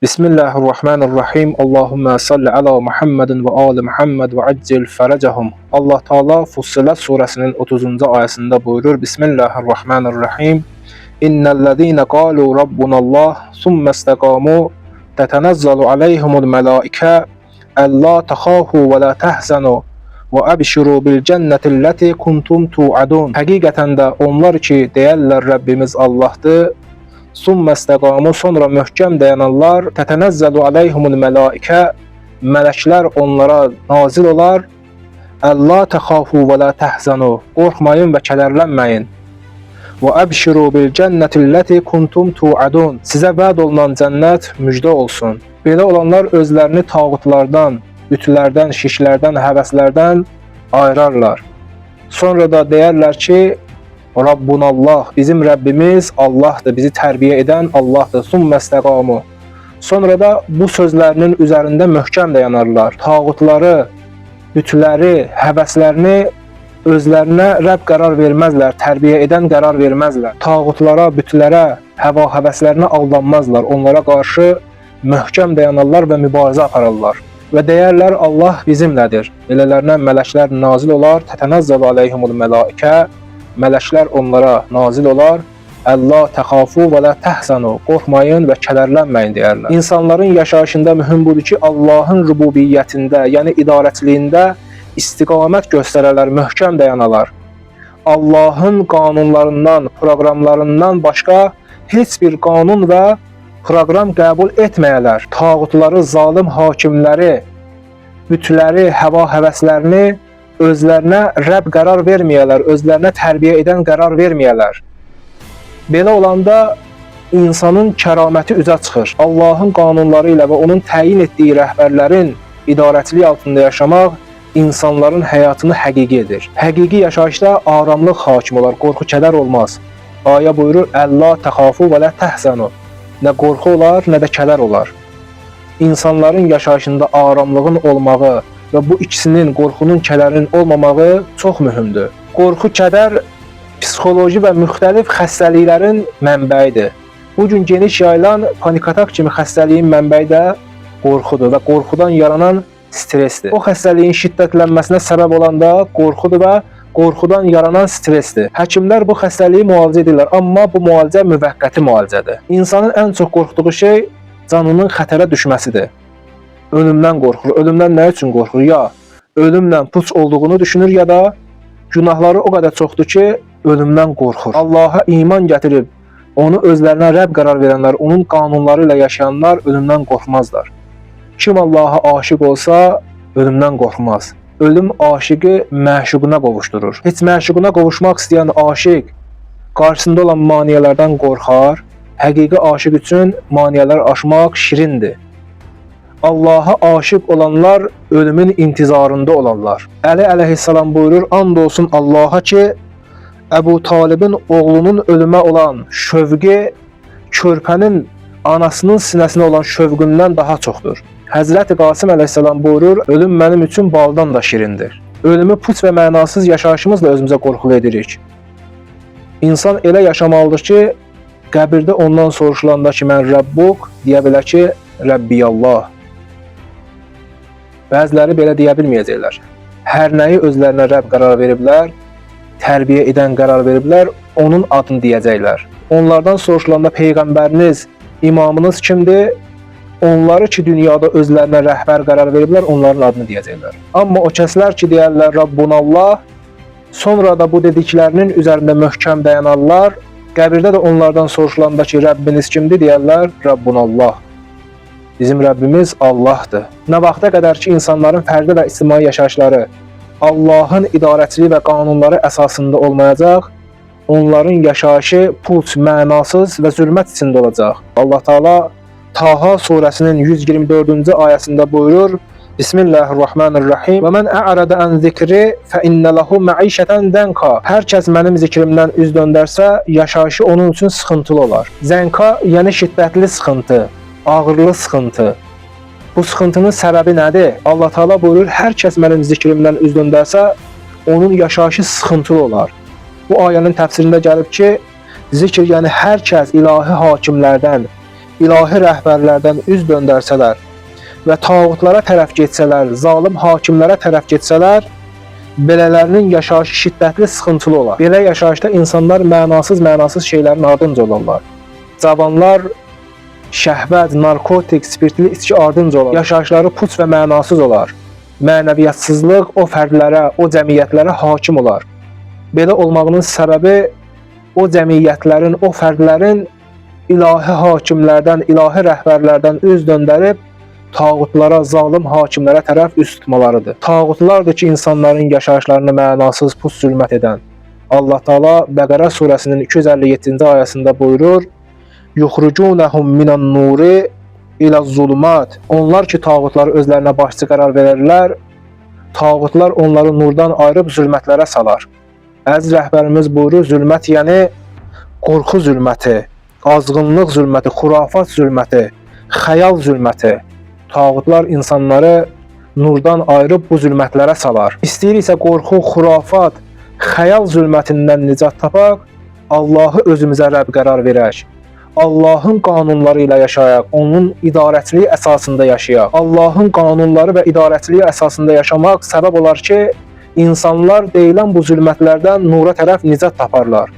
Bismillahirrahmanirrahim. Allahümme salli ala Muhammedin ve ali Muhammed ve accil feracahum. Allah Teala Fussilet suresinin 30. ayetinde buyurur. Bismillahirrahmanirrahim. İnnellezîne kâlû rabbunallah thumme istaqâmû tetenezzalu aleyhimul melâike ellâ tehâfû ve lâ tehzenû ve abşirû bil cennetilleti kuntum tu'adûn. Həqiqətən də onlar ki deyərlər Rabbimiz Allah'tır. Sümme istaqamu, sonra möhkəm dayananlar, tətenəzzəlu aleyhimul mələikə, mələklər onlara nazil olar. Əllə təxafu və lə təhzənu, qorxmayın və kədərlənməyin. Və əbşiru bil cənnətilləti kuntum tu'adun, sizə vəd olunan cənnət müjdə olsun. Belə olanlar özlərini tağutlardan, bütlərdən, şişlərdən, həvəslərdən ayırarlar. Sonra da deyərlər ki, Rabbunallah, bizim Rəbbimiz Allah'dır, bizi tərbiyə edən Allah'dır. Sümme istaqamu. Sonra da bu sözlərinin üzərində möhkəm dayanarlar. Tağutları, bütləri, həvəslərini özlərinə Rəbb qərar verməzlər, tərbiyə edən qərar verməzlər. Tağutlara, bütlərə, həva həvəslərinə aldanmazlar. Onlara qarşı möhkəm dayanarlar və mübarizə apararlar. Və deyərlər Allah bizimlədir. Belələrinə mələklər nazil olar. Tətənəzzəlu aleyhimul mələikə. Mələklər onlara nazil olar. Əllə təxafu və lə təhzənu, qorxmayın və kədərlənməyin deyərlər. İnsanların yaşayışında mühüm budur ki, Allahın rububiyyətində, yəni idarəçiliyində istiqamət göstərərlər, möhkəm dayanalar. Allahın qanunlarından, proqramlarından başqa heç bir qanun və proqram qəbul etməyələr. Tağutları, zalim hakimləri, bütləri, həva həvəslərini özlərinə Rəbb qərar verməyələr, özlərinə tərbiyə edən qərar verməyələr. Belə olanda insanın kəraməti üzə çıxır. Allahın qanunları ilə və onun təyin etdiyi rəhbərlərin idarəçiliyi altında yaşamaq insanların həyatını həqiqi edir. Həqiqi yaşayışda aramlıq hakim olar, qorxu kədər olmaz. Ayə buyurur, Əllə təxafu və lə təhzənu. Nə qorxu olar, nə də kədər olar. İnsanların yaşayışında aramlığın olmağı və bu ikisinin, qorxunun, kədərin olmamağı çox mühümdür. Qorxu, kədər psixoloji və müxtəlif xəstəliklərin mənbəyidir. Bugün geniş yayılan panik atak kimi xəstəliyin mənbəyi də qorxudur və qorxudan yaranan stresdir. O xəstəliyin şiddətlənməsinə səbəb olan da qorxudur və qorxudan yaranan stresdir. Həkimlər bu xəstəliyi müalicə edirlər, amma bu müalicə müvəqqəti müalicədir. İnsanın ən çox qorxduğu şey canının xətərə düşməsidir. Ölümdən qorxur. Ölümdən nə üçün qorxur? Ya ölümlə puç olduğunu düşünür, ya da günahları o qədər çoxdur ki, ölümdən qorxur. Allah'a iman gətirib, onu özlərinə Rəbb qərar verənlər, onun qanunları ilə yaşayanlar ölümdən qorxmazlar. Kim Allah'a aşiq olsa, ölümdən qorxmaz. Ölüm aşiqi məşuquna qovuşdurur. Heç məşuquna qovuşmaq istəyən aşiq qarşısında olan maniyələrdən qorxar. Həqiqi aşiq üçün maniyələr aşmaq şirindir. Allah'a aşık olanlar ölümün intizarında olanlar. Əli əleyhissalam buyurur, and olsun Allah'a ki, Əbu Talibin oğlunun ölümə olan şövqi körpənin anasının sinəsinə olan şövqündən daha çoxdur. Həzrəti Qasım əleyhissalam buyurur, ölüm mənim üçün baldan da şirindir. Ölümü puç və mənasız yaşayışımızla özümüzə qorxulu edirik. İnsan elə yaşamalıdır ki, qəbirdə ondan soruşulanda ki, mən Rəbbuk, deyə bilər ki, Rəbbiyallah. Bəziləri belə deyə bilməyəcəklər. Hər nəyi özlərinə Rəbb qərar veriblər, tərbiyə edən qərar veriblər, onun adını deyəcəklər. Onlardan soruşulanda Peyğəmbəriniz, imamınız kimdir? Onları ki, dünyada özlərinə rəhbər qərar veriblər, onların adını deyəcəklər. Amma o kəslər ki, deyərlər Rabbunallah, sonra da bu dediklərinin üzərində möhkəm dayanarlar, qəbirdə də onlardan soruşulanda ki, Rəbbiniz kimdir? Deyərlər Rabbunallah. Bizim Rəbbimiz Allah'dır. Nə vaxta qədər ki, insanların fərdi və ictimai yaşayışları Allah'ın idarəçiliyi və qanunları əsasında olmayacaq, onların yaşayışı puç, mənasız və zülmət içində olacaq. Allah Teala Taha surəsinin 124-cü ayəsində buyurur, Bismillahirrahmanirrahim. Və mən ə'rədə ən zikri fə innə ləhu məişətən dənka. Hər kəs mənim zikrimdən üz döndərsə, yaşayışı onun üçün sıxıntılı olar. Zənka, yəni şiddətli sıxıntı, ağırlı sıxıntı. Bu sıxıntının səbəbi nədir? Allah Teala buyurur, hər kəs mənim zikrimdən üz döndərsə, onun yaşayışı sıxıntılı olar. Bu ayənin təfsirində gəlib ki, zikr yəni hər kəs ilahi hakimlərdən, ilahi rəhbərlərdən üz döndərsələr və tağutlara tərəf getsələr, zalim hakimlərə tərəf getsələr, belələrinin yaşayışı şiddətli, sıxıntılı olar. Belə yaşayışda insanlar mənasız şeylərin ardınca olurlar. Cavanlar şəhvət, narkotik, spirtli içki ardınca olar. Yaşayışları puç və mənasız olar. Mənəviyyatsızlıq o fərdlərə, o cəmiyyətlərə hakim olar. Belə olmağının səbəbi o cəmiyyətlərin, o fərdlərin ilahi hakimlərdən, ilahi rəhbərlərdən üz döndərib tağutlara, zalim hakimlərə tərəf üst tutmalarıdır. Tağutlardır ki, insanların yaşayışlarını mənasız, pus zülmət edən. Allah Taala Bəqərə surəsinin 257-ci ayəsində buyurur: "Yuxrucunhum minan-nuri ila-zulumat." Onlar ki, tağutları özlərinə başçı qərar verirlər, tağutlar onları nurdan ayırıb zülmətlərə salar. Əziz rəhbərimiz buyurur, zülmət yəni qorxu zülməti, azğınlıq zülməti, xurafat zülməti, xəyal zülməti. Tağutlar insanları nurdan ayırıb bu zülmətlərə salar. İstəyiriksə qorxu, xurafat, xəyal zülmətindən nicat tapaq, Allahı özümüzə Rəbb qərar verək. Allahın qanunları ilə yaşayaq, onun idarəçiliyi əsasında yaşayaq. Allahın qanunları və idarəçiliyi əsasında yaşamaq səbəb olar ki, insanlar deyilən bu zülmətlərdən nura tərəf nicat taparlar.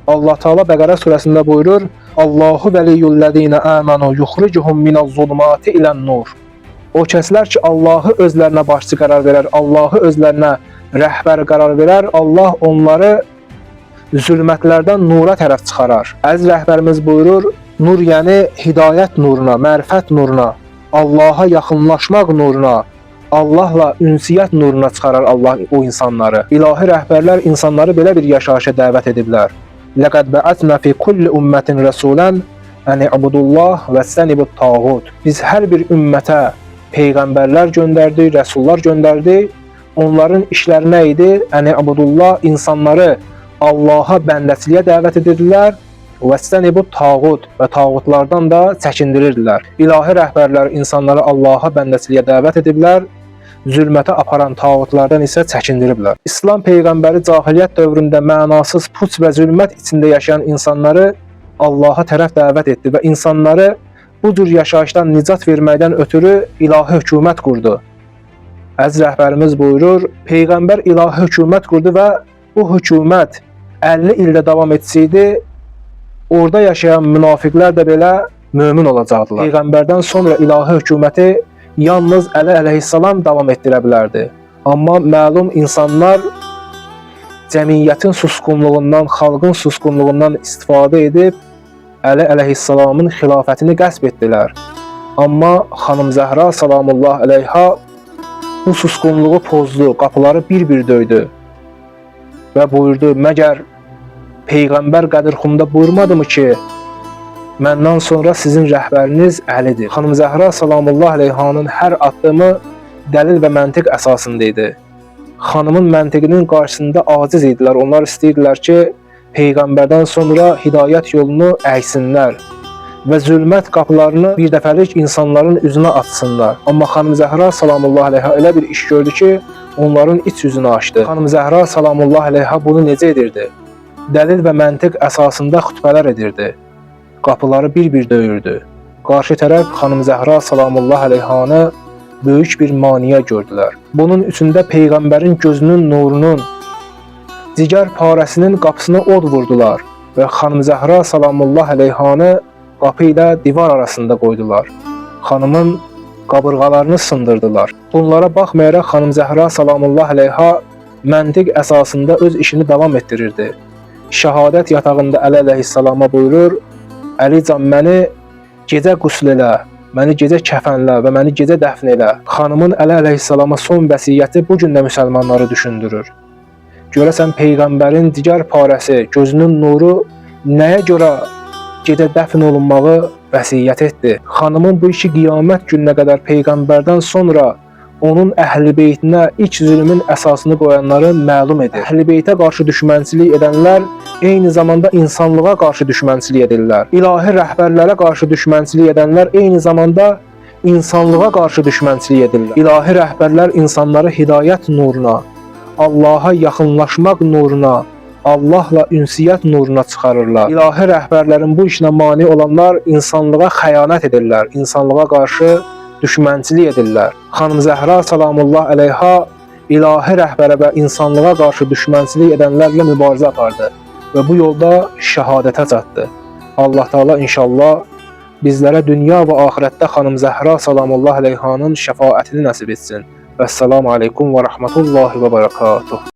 Allah Taala Bəqərə surəsində buyurur: "Allahu veliyyullezine amanu yuxricuhum minaz-zulumati ilen-nur." O kəslər ki, Allahı özlərinə başçı qərar verər, Allahı özlərinə rəhbər qərar verər, Allah onları zülmətlərdən nura tərəf çıxarar. Əziz rəhbərimiz buyurur, nur yəni hidayət nuruna, mərifət nuruna, Allaha yaxınlaşmaq nuruna, Allahla ünsiyyət nuruna çıxarar Allah o insanları. İlahi rəhbərlər insanları belə bir yaşayışa dəvət ediblər. "Laqad ba'atna fi kulli ummatin rasulan an i'budullah və istənibut tağut." Biz hər bir ümmətə peyğəmbərlər göndərdik, rəsullar göndərdik. Onların işləri nə idi? An i'budullah, insanları Allaha bəndəçiliyə dəvət edirdilər və istənibut tağut və tağutlardan da çəkindirirdilər. İlahi rəhbərlər insanları Allaha bəndəçiliyə dəvət ediblər, zülmətə aparan tağutlardan isə çəkindiriblər. İslam peyğəmbəri cahiliyyət dövründə mənasız puç və zülmət içində yaşayan insanları Allaha tərəf dəvət etdi və insanları bu cür yaşayışdan nicat verməkdən ötürü ilahi hökumət qurdu. Əziz rəhbərimiz buyurur, peyğəmbər ilahi hökumət qurdu və bu hökumət 50 ildə davam etsəydi, orada yaşayan münafiqlər də belə mömin olacaqdılar. Peyğəmbərdən sonra ilahi hökuməti yalnız Əli əleyhissalam davam etdirə bilərdi. Amma məlum insanlar cəmiyyətin susqunluğundan, xalqın susqunluğundan istifadə edib Əli əleyhissalamın xilafətini qəsb etdilər. Amma xanım Zəhra salamullah əleyha bu susqunluğu pozdu, qapıları bir-bir döydü və buyurdu, məgər Peyğəmbər Qədirxumda buyurmadı mı ki, məndən sonra sizin rəhbəriniz Əlidir. Xanım Zəhra salamullah əleyhanın hər addımı dəlil və məntiq əsasında idi. Xanımın məntiqinin qarşısında aciz idilər. Onlar istəyirdilər ki, Peyğəmbərdən sonra hidayət yolunu əysinlər və zülmət qapılarını bir dəfəlik insanların üzünə açsınlar. Amma xanım Zəhra salamullah əleyha elə bir iş gördü ki, onların iç yüzünü açdı. Xanım Zəhra salamullah əleyha bunu necə edirdi? Dəlil və məntiq əsasında xütbələr edirdi. Qapıları bir-bir döyürdü. Qarşı tərəf xanım Zəhra salamullah əleyhanı böyük bir maniyə gördülər. Bunun üçündə Peyğəmbərin gözünün nurunun, digər parəsinin qapısına od vurdular və xanım Zəhra salamullah əleyhanı qapı ilə divar arasında qoydular. Xanımın qabırğalarını sındırdılar. Bunlara baxmayaraq xanım Zəhra salamullah əleyha məntiq əsasında öz işini davam etdirirdi. Şəhadət yatağında Əli əleyhissalama buyurur, Əlican məni gecə qusl elə, məni gecə kəfənlə və məni gecə dəfn elə. Xanımın Əli əleyhissalama son vəsiyyəti bu gün də müsəlmanları düşündürür. Görəsən Peyğəmbərin digər parəsi, gözünün nuru nəyə görə gecə dəfn olunmağı vəsiyyət etdi? Xanımın bu işi qiyamət gününə qədər Peyğəmbərdən sonra onun əhl-i beytinə ilk zülmün əsasını qoyanları məlum edir. Əhl-i beytə qarşı düşmənçilik edənlər eyni zamanda insanlığa qarşı düşmənçilik edirlər. İlahi rəhbərlərə qarşı düşmənçilik edənlər eyni zamanda insanlığa qarşı düşmənçilik edirlər. İlahi rəhbərlər insanları hidayət nuruna, Allaha yaxınlaşmaq nuruna, Allahla ünsiyyət nuruna çıxarırlar. İlahi rəhbərlərin bu işinə mane olanlar insanlığa xəyanət edirlər, insanlığa qarşı düşmənçilik edirlər. Xanım Zəhra salamullah əleyha ilahi rəhbərə və insanlığa qarşı düşmənçilik edənlərlə mübarizə apardı və bu yolda şəhadətə çatdı. Allah Teala inşallah bizlərə dünya və axirətdə xanım Zəhra salamullah əleyhanın şəfaətini nəsib etsin. Vəssalamu aleykum və rəhmətullahi və bərəkatuh.